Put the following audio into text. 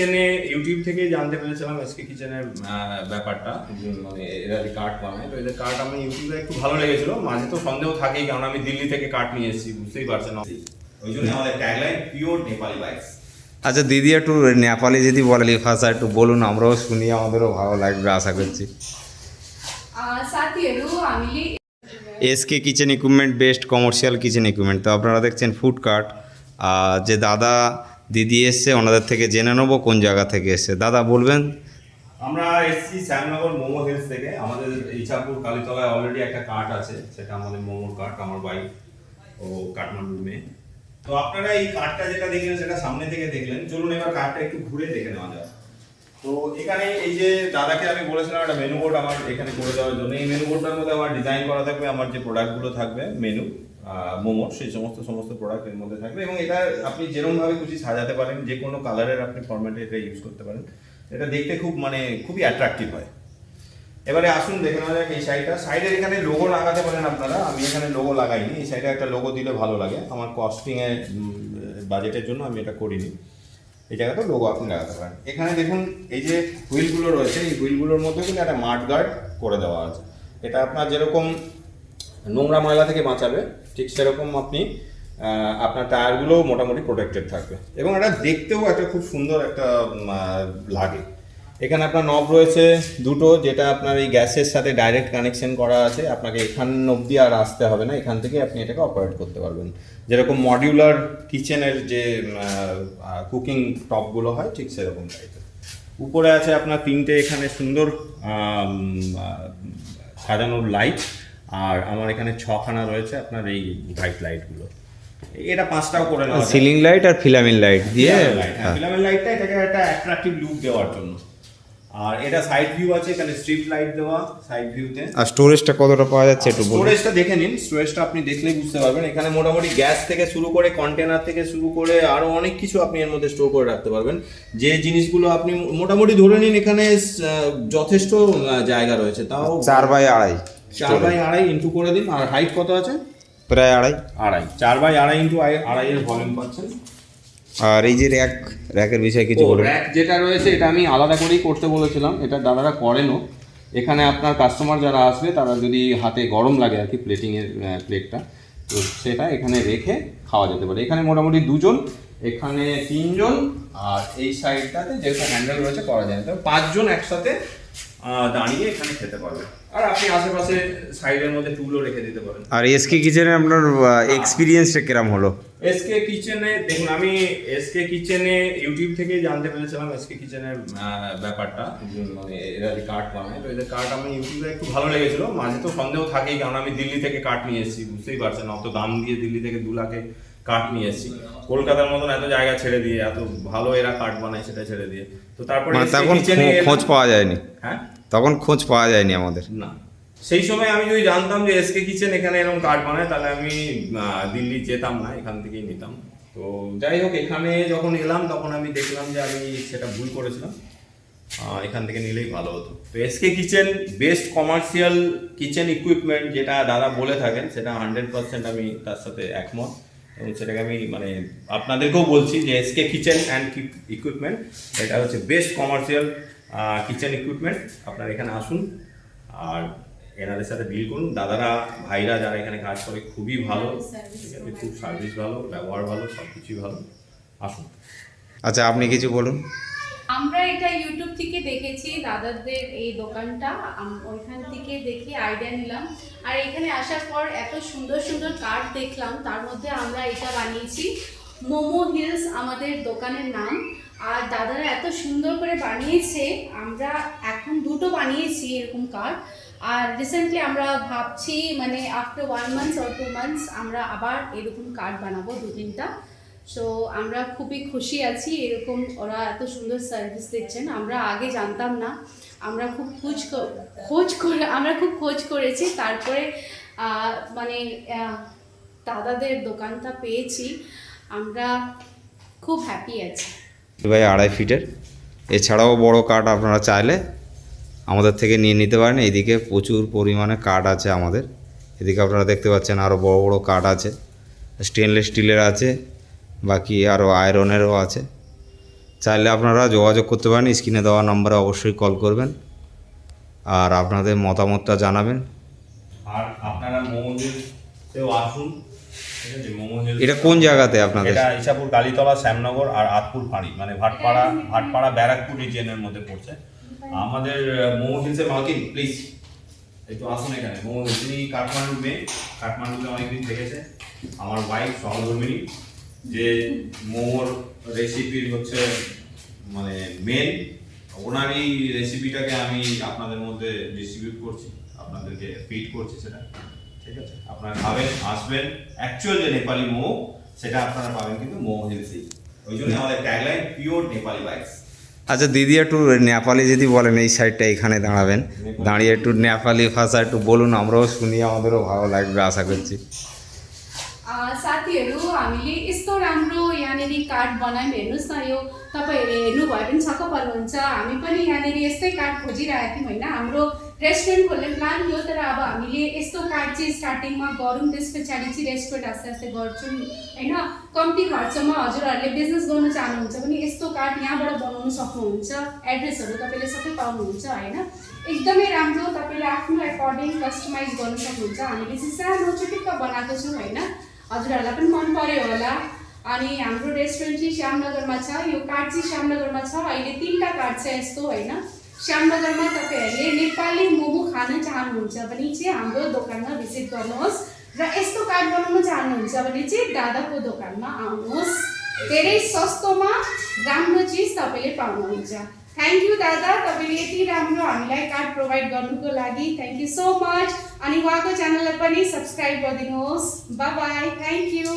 কিচেনে ইউটিউব থেকে জানতে পেরেছিলাম এসকে কিচেনের ব্যাপারটা, মানে এরা যে কাঠ বানায়, তো এদের কাঠ আমি ইউটিউবে একটু ভালো লেগেছিল। মাঝে তো সন্দেহ থাকেই, কারণ আমি দিল্লি থেকে কাঠ নিয়ে এসেছি, বুঝতেই পারছেন। ওই জন্য আমাদের ট্যাগলাইন পিওর নেপালি বাইকস। আচ্ছা দিদি, একটু নেপালি যদি বলে ভাষা একটু বলুন, আমরাও শুনি, আমাদেরও ভালো লাগবে আশা করছি। साथीहरू हामीले SK kitchen equipment best commercial kitchen equipment. তো আপনারা দেখছেন ফুড কার্ট, যে দাদা দিদি এসছে ওনাদের থেকে জেনে নেবো কোন জায়গা থেকে এসছে। দাদা বলবেন। আমরা এসেছি শ্যামনগর মোমো হিলস থেকে। আমাদের ইছাপুর কালীতলায় অলরেডি একটা কাঠ আছে, সেটা আমাদের মোমোর কাঠ। আমার বাইক ও কাঠমান্ডুর মেয়ে। তো আপনারা এই কাঠটা যেটা দেখলেন সেটা সামনে থেকে দেখলেন, চলুন এবার কাঠটা একটু ঘুরে দেখে নেওয়া যাক। তো এখানে এই যে দাদাকে আমি বলেছিলাম একটা মেনু বোর্ড আমার এখানে করে দেওয়ার জন্য, এই মেনু বোর্ডটার মধ্যে আমার ডিজাইন করা থাকবে, আমার যে প্রোডাক্টগুলো থাকবে মেনু মোমোর, সেই সমস্ত প্রোডাক্ট এর মধ্যে থাকবে। এবং এটা আপনি যেরকমভাবে খুশি সাজাতে পারেন, যে কোনো কালারের আপনি ফরম্যাটে এটা ইউজ করতে পারেন। এটা দেখতে খুবই অ্যাট্রাকটিভ হয়। এবারে আসুন দেখে নেওয়া যাক এই সাইডের এখানে লোগো লাগাতে পারেন আপনারা। আমি এখানে লোগো লাগাইনি, এই সাইডে একটা লোগো দিলে ভালো লাগে। আমার কস্টিংয়ের বাজেটের জন্য আমি এটা করিনি। এই জায়গাটা লোগো আপনি লাগাতে পারেন। এখানে দেখুন এই যে হুইলগুলো রয়েছে, এই হুইলগুলোর মধ্যে কিন্তু একটা মাড গার্ড করে দেওয়া আছে। এটা আপনার যেরকম নোংরা ময়লা থেকে বাঁচাবে, ঠিক সেরকম আপনি আপনার টায়ারগুলো মোটামুটি প্রোটেক্টেড থাকবে। এবং এটা দেখতেও একটা খুব সুন্দর একটা লাগে। এখানে আপনার নব রয়েছে দুটো, যেটা আপনার এই গ্যাসের সাথে ডাইরেক্ট কানেকশন করা আছে। আপনাকে এখান অবধি আর আসতে হবে না, এখান থেকে আপনি এটাকে অপারেট করতে পারবেন। যেরকম মডিউলার কিচেনের যে কুকিং টপগুলো হয়, ঠিক সেরকম টাইপের। উপরে আছে আপনার তিনটে এখানে সুন্দর সাজানোর লাইট, আর আমার এখানে 6খানা রয়েছে আপনার এই হোয়াইট লাইটগুলো। এটা 5টাও করে নেওয়া যায়। সিলিং লাইট আর ফিলামেন্ট লাইট দিয়ে, ফিলামেন্ট লাইটটা এটাকে একটা অ্যাট্রাকটিভ লুক দেওয়ার জন্য। আর এটা সাইড ভিউ আছে, এখানে স্ট্রিপ লাইট দেওয়া সাইড ভিউতে। আর স্টোরেজটা কতটা পাওয়া যাচ্ছে একটু বলুন। স্টোরেজটা দেখে নিন, স্টোরেজটা আপনি দেখলেই বুঝতে পারবেন। এখানে মোটামুটি গ্যাস থেকে শুরু করে, কন্টেনার থেকে শুরু করে আরো অনেক কিছু আপনি এর মধ্যে স্টোর করে রাখতে পারবেন। যে জিনিসগুলো আপনি মোটামুটি ধরে নিন, এখানে যথেষ্ট জায়গা রয়েছে। তাও 4x2 4x2 ইন্টু করে দিন। আর হাইট কত আছে? প্রায় আড়াই। 4x2 ইন্টু 2.5 এর ভলিউম পাচ্ছেন। আর এই যে র্যাকের বিষয়ে কিছু বলুন। র্যাক যেটা রয়েছে এটা আমি আলাদা করেই করতে বলেছিলাম, এটা দাদারা করেনও। এখানে আপনার কাস্টমার যারা আসবে, তারা যদি হাতে গরম লাগে আর কি প্লেটিংয়ের প্লেটটা, তো সেটা এখানে রেখে খাওয়া যেতে পারে। এখানে মোটামুটি 2জন, এখানে 3জন, আর এই সাইডটাতে যেহেতু হ্যান্ডেল রয়েছে করা যায়, তো 5জন একসাথে দাঁড়িয়ে এখানে খেতে পারবে। আর আপনি আশেপাশে সাইডের মধ্যে টুলও রেখে দিতে পারেন। আর এসকে কিচেনে আপনার এক্সপিরিয়েন্সটা কিরম হলো? এসকে কিচেনে দেখুন, আমি এসকে কিচেনে ইউটিউব থেকে জানতে পেরেছিলাম এসকে কিচেনের ব্যাপারটা, মানে এরা যে কাঠ বানায়, তো এদের কাঠ আমি ইউটিউবে একটু ভালো লেগেছিল। মাঝে তো সন্দেহ থাকেই, কারণ আমি দিল্লি থেকে কাঠ নিয়ে এসেছি, বুঝতেই পারছেন। অত দাম দিয়ে দিল্লি থেকে 2 লাখে কাঠ নিয়ে এসেছি, কলকাতার মতন এত জায়গা ছেড়ে দিয়ে, এত ভালো এরা কাঠ বানায় সেটা ছেড়ে দিয়ে। তো তারপরে তখন খোঁজ পাওয়া যায়নি। হ্যাঁ, তখন খোঁজ পাওয়া যায়নি আমাদের। না, সেই সময় আমি যদি জানতাম যে এসকে কিচেন এখানে এরকম কাঠ বানায়, তাহলে আমি দিল্লি যেতাম না, এখান থেকেই নিতাম। তো যাই হোক, এখানে যখন এলাম তখন আমি দেখলাম যে আমি সেটা ভুল করেছিলাম, এখান থেকে নিলেই ভালো হতো। তো SK kitchen best commercial kitchen equipment, যেটা দাদা বলে থাকেন, সেটা 100% আমি তার সাথে একমত। এবং সেটাকে আমি মানে আপনাদেরকেও বলছি যে এসকে কিচেন অ্যান্ড ইকুইপমেন্ট, এটা হচ্ছে বেস্ট কমার্শিয়াল কিচেন ইকুইপমেন্ট। আপনারা এখানে আসুন আর এনাদের সাথে ডিল করুন। দাদারা ভাইরা যারা এখানে কাজ করে খুবই ভালো, ঠিক আছে, খুব সার্ভিস ভালো, ব্যবহার ভালো, সব কিছুই ভালো। আসুন। আচ্ছা আপনি কিছু বলুন। আমরা এটা ইউটিউব থেকে দেখেছি দাদাদের এই দোকানটা, ওইখান থেকে দেখে আইডিয়া নিলাম। আর এখানে আসার পর এত সুন্দর সুন্দর কার্ড দেখলাম, তার মধ্যে আমরা এটা বানিয়েছি। মোমো হিলস আমাদের দোকানের নাম। আর দাদারা এত সুন্দর করে বানিয়েছে, আমরা এখন 2টো বানিয়েছি এরকম কার্ড। আর রিসেন্টলি আমরা ভাবছি, মানে আফটার 1 month or 2 months আমরা আবার এরকম কার্ড বানাবো 2-3টা। সো আমরা খুবই খুশি আছি, এরকম ওরা এত সুন্দর সার্ভিস দিচ্ছেন। আমরা আগে জানতাম না, আমরা খুব খোঁজ করেছি, তারপরে মানে দাদাদের দোকানটা পেয়েছি। আমরা খুব হ্যাপি আছি। 2.5 ফিটের, এছাড়াও বড় কাঠ আপনারা চাইলে আমাদের থেকে নিয়ে নিতে পারেন। এইদিকে প্রচুর পরিমাণে কাঠ আছে আমাদের, এদিকে আপনারা দেখতে পাচ্ছেন আরও বড় বড় কাঠ আছে, স্টেনলেস স্টিলের আছে, বাকি আরও আয়রনেরও আছে। চাইলে আপনারা যোগাযোগ করতে পারেন, স্ক্রিনে দেওয়া নম্বরে অবশ্যই কল করবেন আর আপনাদের মতামতটা জানাবেন। আর আপনারা মোমো হিলসেও আসুন, ঠিক আছে? মোমো হিলস এটা কোন জায়গাতে আপনাদের? এটা ইছাপুর, কালীতলা, শ্যামনগর আর আতপুর ফাঁড়ি, মানে ভাটপাড়া ব্যারাকপুর রিজিয়নের মধ্যে পড়ছে। আমাদের মোমো হিলসের মালকিন প্লিজ একটু আসুন এখানে। মোমো হিলস, তিনি কাঠমান্ডুর মেয়ে, কাঠমান্ডুতে অনেকদিন থেকেছে। আমার ওয়াইফ সহধর্মিনী, যে মোমোর রেসিপির হচ্ছে মানে মেন, ওনারই রেসিপিটাকে আমি আপনাদের মধ্যে ডিস্ট্রিবিউট করছি, আপনাদেরকে ফিড করছি সেটা, ঠিক আছে? আপনারা খাবেন, আসবেন, অ্যাকচুয়াল যে নেপালি মোমো সেটা আপনারা পাবেন কিন্তু মোমো হিলসেই। ওই জন্য আমাদের ট্যাগলাইন পিওর নেপালি বাইটস। আচ্ছা দিদি, একটু নেপালি যদি বলেন, এই সাইডটা এখানে দাঁড়াবেন, দাঁড়িয়ে একটু নেপালি ভাষা একটু বলুন, আমরাও শুনি, আমাদেরও ভালো লাগবে আশা করছি। साथीहरू, हामीले यस्तो राम्रो यहाँनिर कार्ड बनायौँ, हेर्नुहोस् न, यो तपाईँहरूले हेर्नुभयो भने छक्क पर्नुहुन्छ। हामी पनि यहाँनिर यस्तै कार्ड खोजिरहेको थियौँ होइन। हाम्रो रेस्टुरेन्ट खोल्ने प्लान थियो, तर अब हामीले यस्तो कार्ड चाहिँ स्टार्टिङमा गरौँ, त्यस पछाडि चाहिँ रेस्टुरेन्ट आस्ते आस्ते गर्छौँ होइन। कम्ती खर्चमा हजुरहरूले बिजनेस गर्नु चाहनुहुन्छ भने यस्तो कार्ड यहाँबाट बनाउनु सक्नुहुन्छ। एड्रेसहरू तपाईँले सबै पाउनुहुन्छ होइन। एकदमै राम्रो, तपाईँले आफ्नो एकर्डिङ कस्टमाइज गर्नु सक्नुहुन्छ। हामीले चाहिँ सानो चुटिक्क बनाएको छौँ होइन, हजुरहरूलाई पनि मन पर्यो होला। अनि हाम्रो रेस्टुरेन्ट चाहिँ श्यामनगरमा छ, यो कार्ड चाहिँ श्यामनगरमा छ। अहिले 3टा कार्ड छ यस्तो होइन। श्यामनगरमा तपाईँहरूले नेपाली मोमो खान चाहनुहुन्छ भने चाहिँ हाम्रो दोकानमा भिजिट गर्नुहोस्, र यस्तो कार्ड बनाउन चाहनुहुन्छ भने चाहिँ दादाको दोकानमा आउनुहोस्। धेरै सस्तोमा राम्रो चिज तपाईँले पाउनुहुन्छ। थ्याङ्क यू दादा, तपाईँले यति राम्रो हामीलाई कार्ड प्रोभाइड गर्नुको लागि थ्याङ्क यू सो मच। अनि उहाँको च्यानललाई पनि सब्सक्राइब गरिदिनुहोस्। By by, thank you.